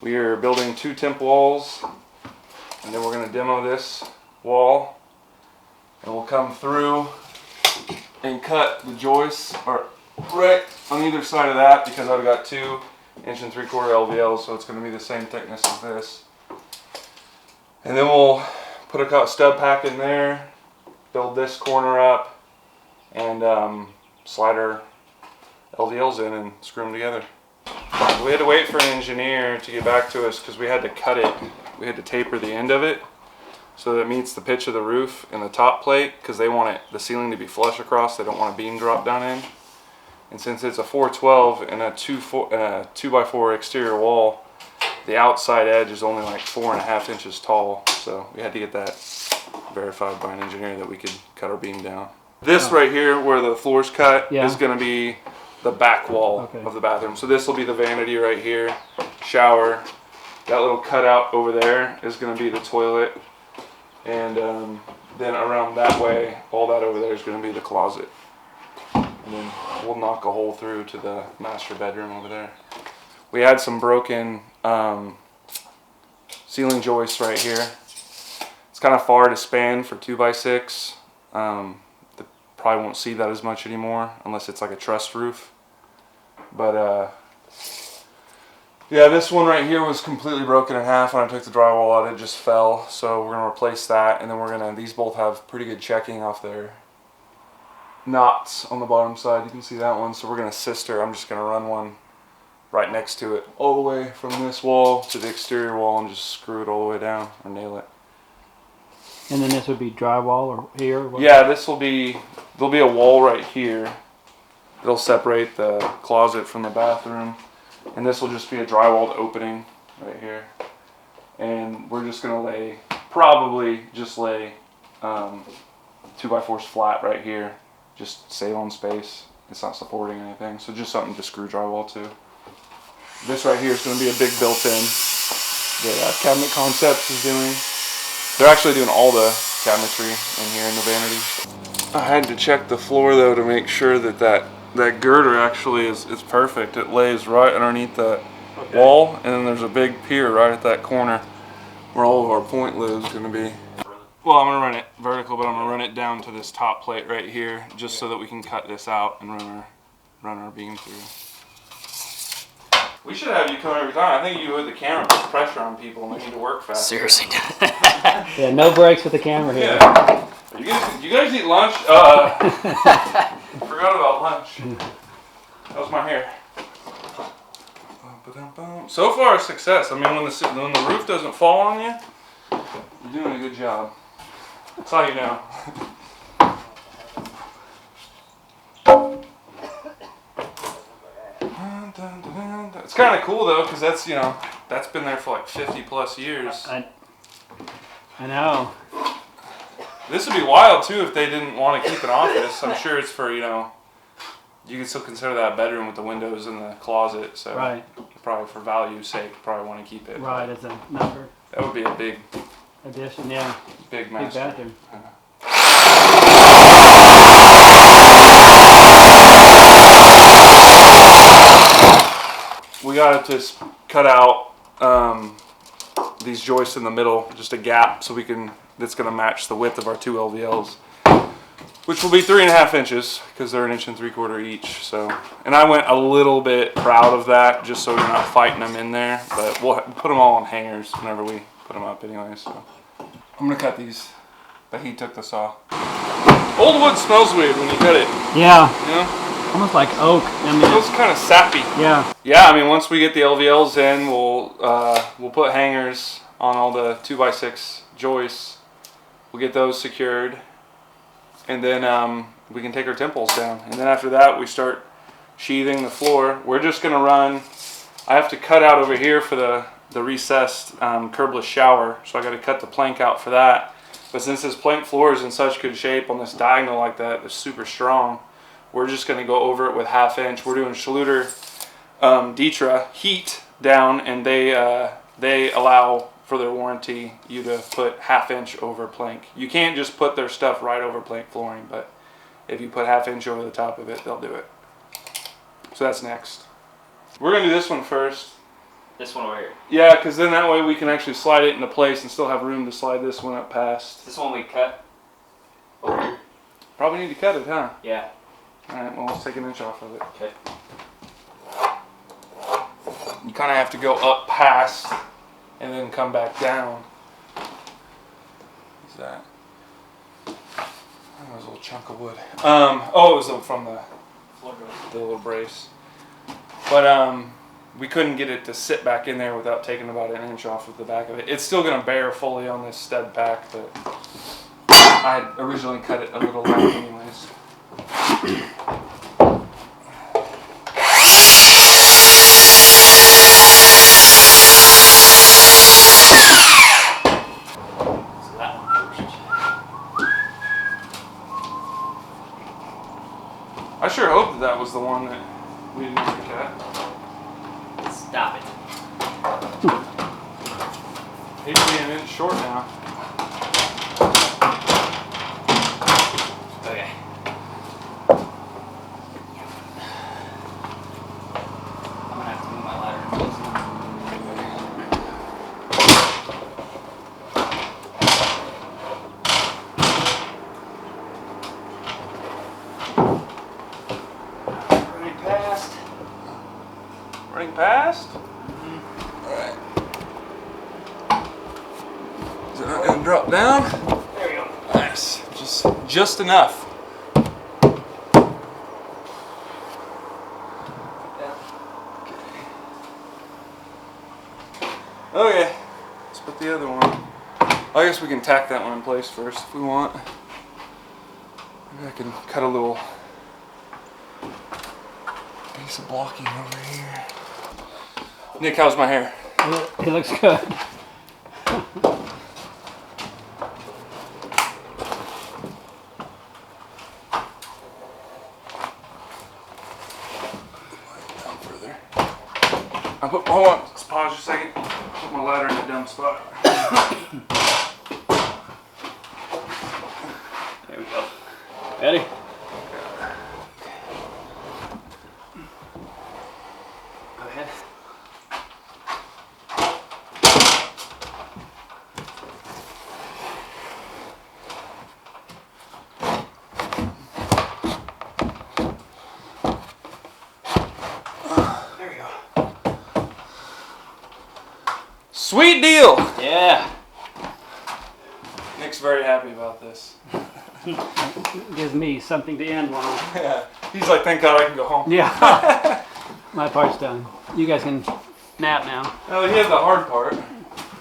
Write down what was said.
We are building 2 temp walls, and then we're going to demo this wall, and we'll come through and cut the joists right on either side of that, because I've got 2 1 3/4 LVLs, so it's going to be the same thickness as this. And then we'll put a stud pack in there, build this corner up, and slide our LVLs in and screw them together. We had to wait for an engineer to get back to us because we had to cut it. We had to taper the end of it so that it meets the pitch of the roof and the top plate, because they want the ceiling to be flush across. They don't want a beam drop down in. And since it's a 412 and a 2x4 exterior wall, the outside edge is only like 4.5 inches tall. So we had to get that verified by an engineer that we could cut our beam down. This right here where the floor's cut is going to be the back wall of the bathroom. So this will be the vanity right here, shower. That little cutout over there is going to be the toilet. And then around that way, all that over there is going to be the closet. And then we'll knock a hole through to the master bedroom over there. We had some broken ceiling joists right here. It's kind of far to span for 2x6. Probably won't see that as much anymore unless it's like a truss roof. But yeah, this one right here was completely broken in half when I took the drywall out. It just fell, so we're gonna replace that, and then these both have pretty good checking off their knots on the bottom side. You can see that one, so we're gonna sister. I'm just gonna run one right next to it all the way from this wall to the exterior wall and just screw it all the way down or nail it. And then this would be drywall or here? Or yeah, there'll be a wall right here. It'll separate the closet from the bathroom. And this will just be a drywalled opening right here. And we're just gonna probably just lay 2x4s flat right here. Just save on space. It's not supporting anything. So just something to screw drywall to. This right here is gonna be a big built-in that Cabinet Concepts is doing. They're actually doing all the cabinetry in here in the vanity. I had to check the floor though to make sure that girder actually is perfect. It lays right underneath the wall, and then there's a big pier right at that corner where all of our point lids is going to be. Well, I'm going to run it vertical, but I'm going to run it down to this top plate right here just so that we can cut this out and run our beam through. We should have you come every time. I think you with the camera puts pressure on people and they need to work fast. Seriously. Yeah, no breaks with the camera here. Yeah. You guys eat lunch? Forgot about lunch. That was my hair. So far, a success. I mean, when the roof doesn't fall on you, you're doing a good job. That's how you know. It's kind of cool though, because that's been there for like 50+ years. I know. This would be wild too if they didn't want to keep an office. I'm sure it's for, you can still consider that a bedroom with the windows and the closet. So right. Probably for value's sake, probably want to keep it. Right, as a number. That would be a big addition, yeah. Big master. Big bathroom. We got to just cut out these joists in the middle, just a gap, so that's going to match the width of our 2 LVLs, which will be 3.5 inches because they're 1 3/4 inches each. So, and I went a little bit proud of that, just so we're not fighting them in there. But we'll put them all on hangers whenever we put them up, anyway. So I'm gonna cut these, but he took the saw. Old wood smells weird when you cut it. Yeah. You know? Almost like oak. I mean, It feels kind of sappy. Yeah. Yeah, I mean, once we get the LVLs in, we'll put hangers on all the 2x6 joists. We'll get those secured, and then we can take our temples down. And then after that, we start sheathing the floor. We're just gonna run. I have to cut out over here for the recessed curbless shower, so I got to cut the plank out for that. But since this plank floor is in such good shape on this diagonal like that, it's super strong. We're just going to go over it with 1/2 inch. We're doing Schluter Ditra heat down, and they allow for their warranty you to put 1/2 inch over plank. You can't just put their stuff right over plank flooring, but if you put 1/2 inch over the top of it, they'll do it. So that's next. We're going to do this one first. This one over here. Yeah, because then that way we can actually slide it into place and still have room to slide this one up past. This one we cut over here. Probably need to cut it, huh? Yeah. Alright, well, let's take an inch off of it. Okay. You kind of have to go up past and then come back down. What's that? That was a little chunk of wood. Oh, it was from the little brace. But we couldn't get it to sit back in there without taking about an inch off of the back of it. It's still going to bear fully on this stud pack, but I had originally cut it a little long anyways. I sure hope that was the one that we didn't have to cut. Stop it. He's being an inch short now. Okay. I'm gonna have to move my ladder. Running past? Alright. Is it not going to drop down? There we go. Nice. Just enough. Okay. Let's put the other one. I guess we can tack that one in place first if we want. Maybe I can cut a little piece of blocking over here. Nick, how's my hair? It looks good. Down further. Hold on, let's pause just a second. Put my ladder in a dumb spot. There we go. Ready? Go ahead. There we go. Sweet deal! Yeah. Nick's very happy about this. Gives me something to end on. Yeah. He's like, thank God I can go home. Yeah. My part's done. You guys can nap now. Oh, he had the hard part.